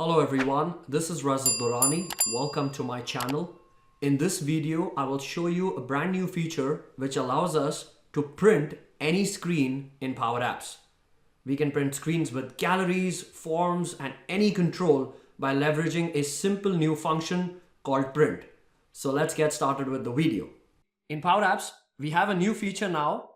Hello everyone, this is Reza Dorrani. Welcome to my channel. In this video, I will show you a brand new feature which allows us to print any screen in PowerApps. We can print screens with galleries, forms, and any control by leveraging a simple new function called print. So let's get started with the video. In PowerApps, we have a new feature now.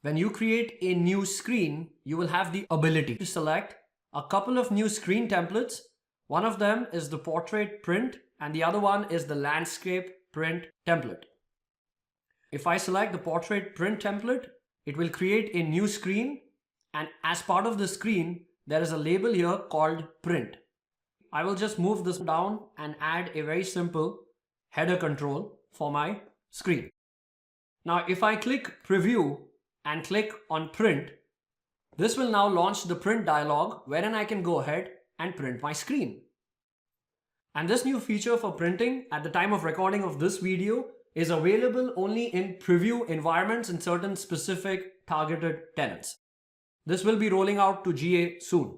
When you create a new screen, you will have the ability to select a couple of new screen templates. One of them is the portrait print and the other one is the landscape print template. If I select the portrait print template, it will create a new screen, and as part of the screen, there is a label here called print. I will just move this down and add a very simple header control for my screen. Now, if I click preview and click on print, this will now launch the print dialog wherein I can go ahead and print my screen. And this new feature for printing at the time of recording of this video is available only in preview environments in certain specific targeted tenants. This will be rolling out to GA soon.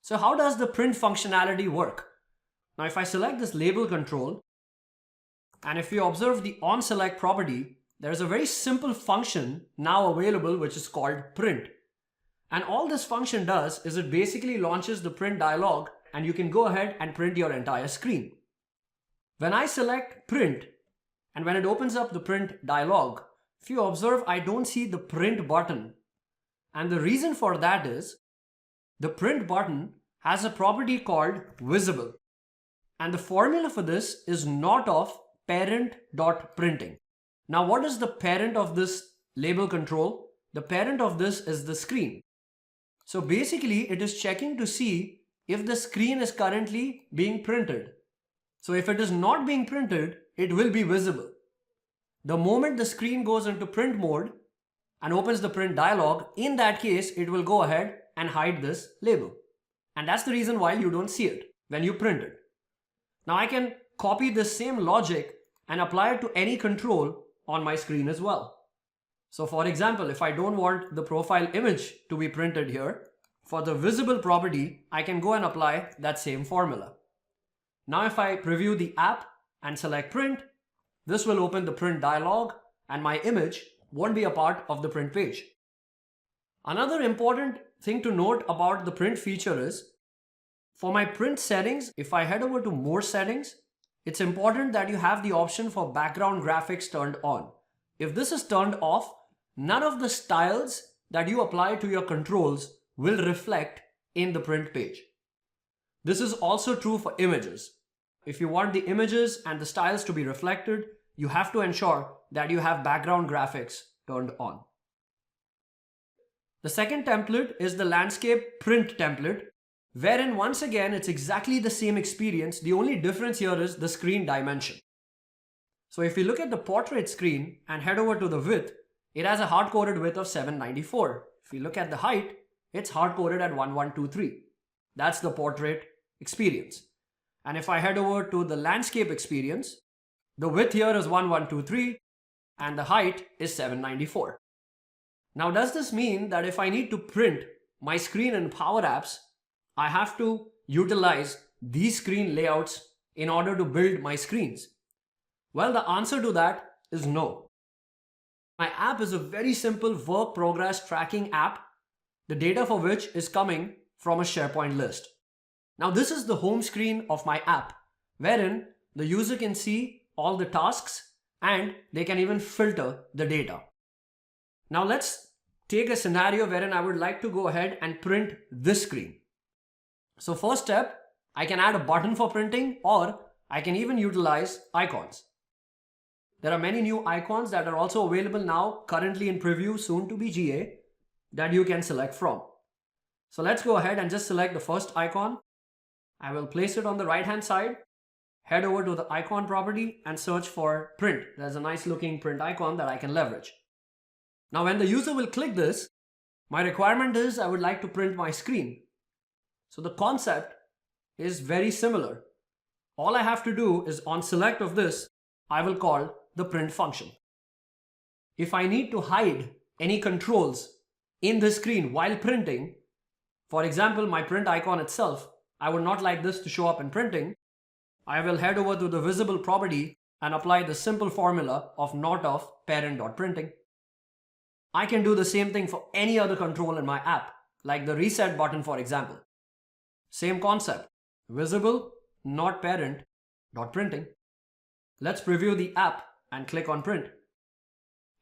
So how does the print functionality work? Now if I select this label control, and if you observe the onSelect property, there is a very simple function now available which is called print. And all this function does is it basically launches the print dialog and you can go ahead and print your entire screen. When I select print and when it opens up the print dialog, if you observe, I don't see the print button. And the reason for that is the print button has a property called visible. And the formula for this is not of parent.printing. Now, what is the parent of this label control? The parent of this is the screen. So basically it is checking to see if the screen is currently being printed. So if it is not being printed, it will be visible. The moment the screen goes into print mode and opens the print dialog, in that case, it will go ahead and hide this label. And that's the reason why you don't see it when you print it. Now I can copy this same logic and apply it to any control on my screen as well. So for example, if I don't want the profile image to be printed here, for the visible property, I can go and apply that same formula. Now if I preview the app and select print, this will open the print dialog and my image won't be a part of the print page. Another important thing to note about the print feature is, for my print settings, if I head over to more settings, it's important that you have the option for background graphics turned on. If this is turned off, none of the styles that you apply to your controls will reflect in the print page. This is also true for images. If you want the images and the styles to be reflected, you have to ensure that you have background graphics turned on. The second template is the landscape print template, wherein once again it's exactly the same experience. The only difference here is the screen dimension. So if you look at the portrait screen and head over to the width, it has a hard-coded width of 794. If you look at the height, it's hard-coded at 1123. That's the portrait experience. And if I head over to the landscape experience, the width here is 1123 and the height is 794. Now, does this mean that if I need to print my screen in PowerApps, I have to utilize these screen layouts in order to build my screens? Well, the answer to that is no. My app is a very simple work progress tracking app, the data for which is coming from a SharePoint list. Now this is the home screen of my app, wherein the user can see all the tasks and they can even filter the data. Now let's take a scenario wherein I would like to go ahead and print this screen. So first step, I can add a button for printing, or I can even utilize icons. There are many new icons that are also available now, currently in preview, soon to be GA, that you can select from. So let's go ahead and just select the first icon. I will place it on the right hand side, head over to the icon property and search for print. There's a nice looking print icon that I can leverage. Now when the user will click this, my requirement is I would like to print my screen. So the concept is very similar. All I have to do is on select of this, I will call the print function. If I need to hide any controls in the screen while printing, for example, my print icon itself, I would not like this to show up in printing, I will head over to the visible property and apply the simple formula of not of parent.printing. I can do the same thing for any other control in my app, like the reset button for example. Same concept, visible, not parent.printing. Let's preview the app and click on print.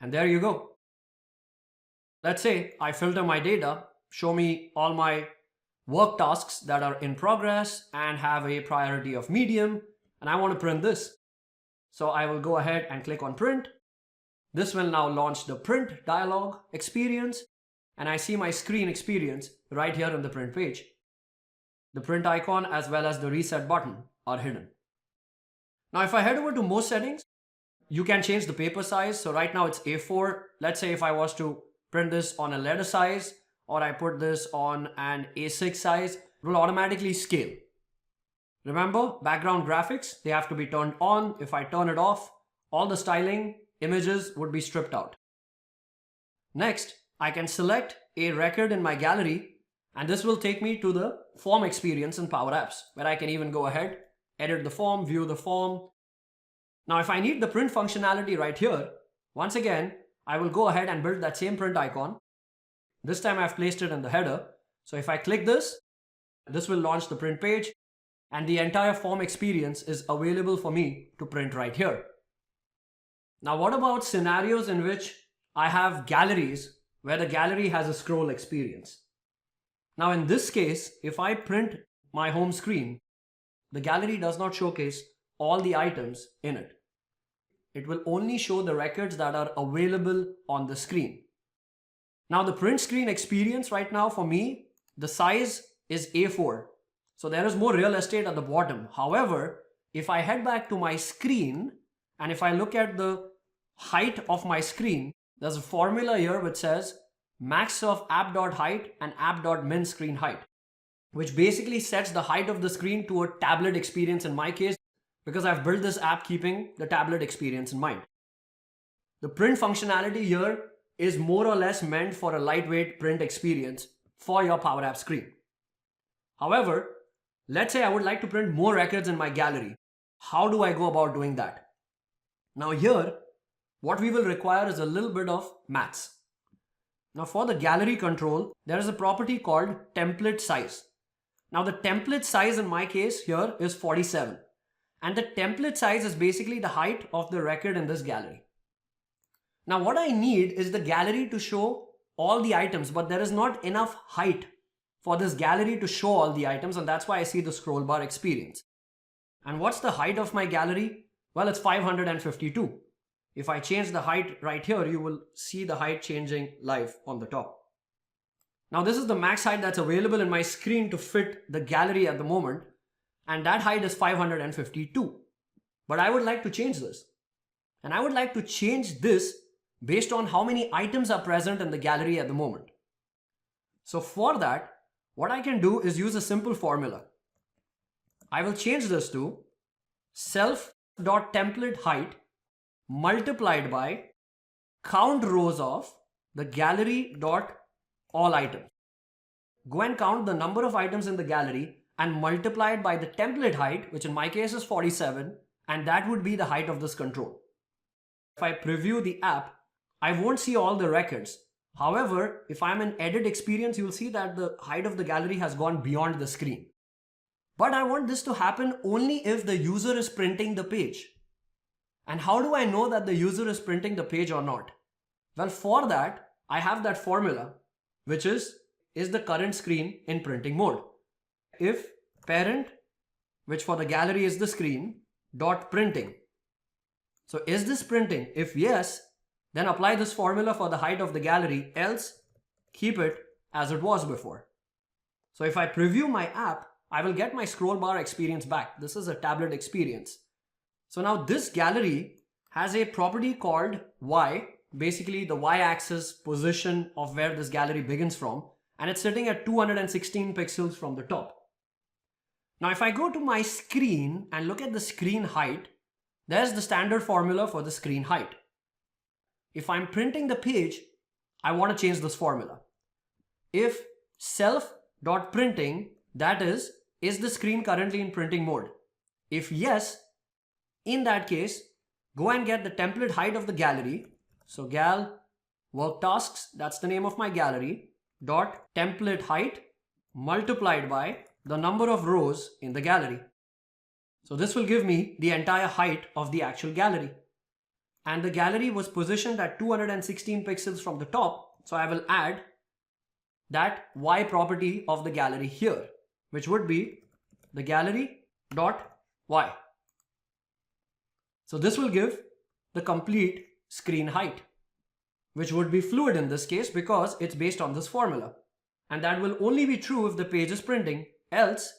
And there you go. Let's say I filter my data, show me all my work tasks that are in progress and have a priority of medium, and I want to print this. So I will go ahead and click on print. This will now launch the print dialog experience, and I see my screen experience right here on the print page. The print icon as well as the reset button are hidden. Now if I head over to more settings, you can change the paper size. So right now it's A4. Let's say if I was to print this on a letter size, or I put this on an A6 size, it will automatically scale. Remember, background graphics, they have to be turned on. If I turn it off, all the styling images would be stripped out. Next, I can select a record in my gallery, and this will take me to the form experience in PowerApps, where I can even go ahead, edit the form, view the form. Now, if I need the print functionality right here, once again, I will go ahead and build that same print icon. This time I've placed it in the header. So if I click this will launch the print page, and the entire form experience is available for me to print right here. Now, what about scenarios in which I have galleries where the gallery has a scroll experience? Now, in this case, if I print my home screen, the gallery does not showcase all the items in it. It will only show the records that are available on the screen. Now, the print screen experience right now for me, the size is A4. So there is more real estate at the bottom. However, if I head back to my screen and if I look at the height of my screen, there's a formula here which says max of app.height and app.min screen height, which basically sets the height of the screen to a tablet experience in my case, because I've built this app keeping the tablet experience in mind. The print functionality here is more or less meant for a lightweight print experience for your PowerApp screen. However, let's say I would like to print more records in my gallery. How do I go about doing that? Now here, what we will require is a little bit of maths. Now for the gallery control, there is a property called template size. Now the template size in my case here is 47. And the template size is basically the height of the record in this gallery. Now what I need is the gallery to show all the items, but there is not enough height for this gallery to show all the items, and that's why I see the scroll bar experience. And what's the height of my gallery? Well, it's 552. If I change the height right here, you will see the height changing live on the top. Now this is the max height that's available in my screen to fit the gallery at the moment, and that height is 552. But I would like to change this. And I would like to change this based on how many items are present in the gallery at the moment. So for that, what I can do is use a simple formula. I will change this to self.templateHeight multiplied by count rows of the gallery.allItems. Go and count the number of items in the gallery and multiply it by the template height, which in my case is 47, and that would be the height of this control. If I preview the app, I won't see all the records. However, if I'm in edit experience, you'll see that the height of the gallery has gone beyond the screen. But I want this to happen only if the user is printing the page. And how do I know that the user is printing the page or not? Well, for that, I have that formula, which is the current screen in printing mode? If parent, which for the gallery is the screen, dot printing. So is this printing? If yes, then apply this formula for the height of the gallery, else keep it as it was before. So if I preview my app, I will get my scroll bar experience back. This is a tablet experience. So now this gallery has a property called Y, basically the Y-axis position of where this gallery begins from, and it's sitting at 216 pixels from the top. Now if I go to my screen and look at the screen height, there's the standard formula for the screen height. If I'm printing the page, I want to change this formula. If self.printing, that is is the screen currently in printing mode? If yes, in that case, go and get the template height of the gallery. So gal work tasks, that's the name of my gallery, dot template height multiplied by the number of rows in the gallery. So this will give me the entire height of the actual gallery. And the gallery was positioned at 216 pixels from the top. So I will add that Y property of the gallery here, which would be the gallery dot Y. So this will give the complete screen height, which would be fluid in this case because it's based on this formula. And that will only be true if the page is printing, else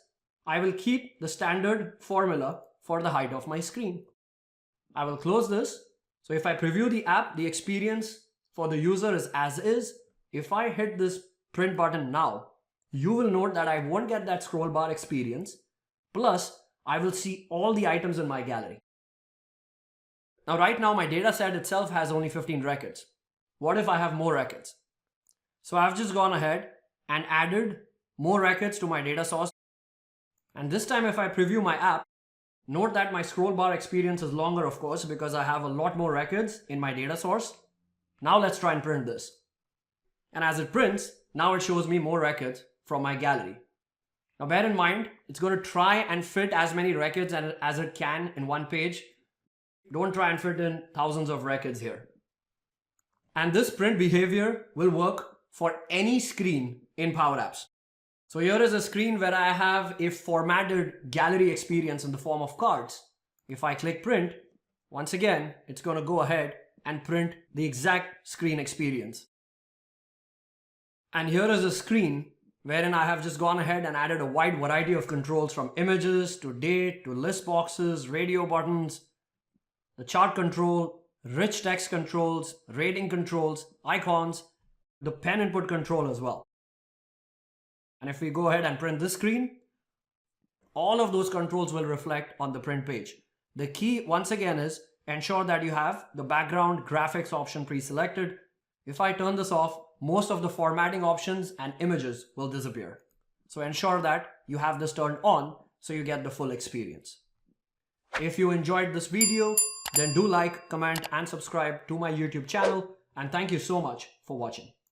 I will keep the standard formula for the height of my screen. I will close this. So if I preview the app, the experience for the user is as is. If I hit this print button now, you will note that I won't get that scroll bar experience. Plus, I will see all the items in my gallery. Now, right now, my data set itself has only 15 records. What if I have more records? So I've just gone ahead and added more records to my data source. And this time, if I preview my app, note that my scroll bar experience is longer, of course, because I have a lot more records in my data source. Now let's try and print this. And as it prints, now it shows me more records from my gallery. Now bear in mind, it's going to try and fit as many records as it can in one page. Don't try and fit in thousands of records here. And this print behavior will work for any screen in PowerApps. So here is a screen where I have a formatted gallery experience in the form of cards. If I click print, once again, it's going to go ahead and print the exact screen experience. And here is a screen wherein I have just gone ahead and added a wide variety of controls from images to date to list boxes, radio buttons, the chart control, rich text controls, rating controls, icons, the pen input control as well. And if we go ahead and print this screen, all of those controls will reflect on the print page. The key once again is ensure that you have the background graphics option pre-selected. If I turn this off, most of the formatting options and images will disappear. So ensure that you have this turned on so you get the full experience. If you enjoyed this video, then do like, comment and subscribe to my YouTube channel, and thank you so much for watching.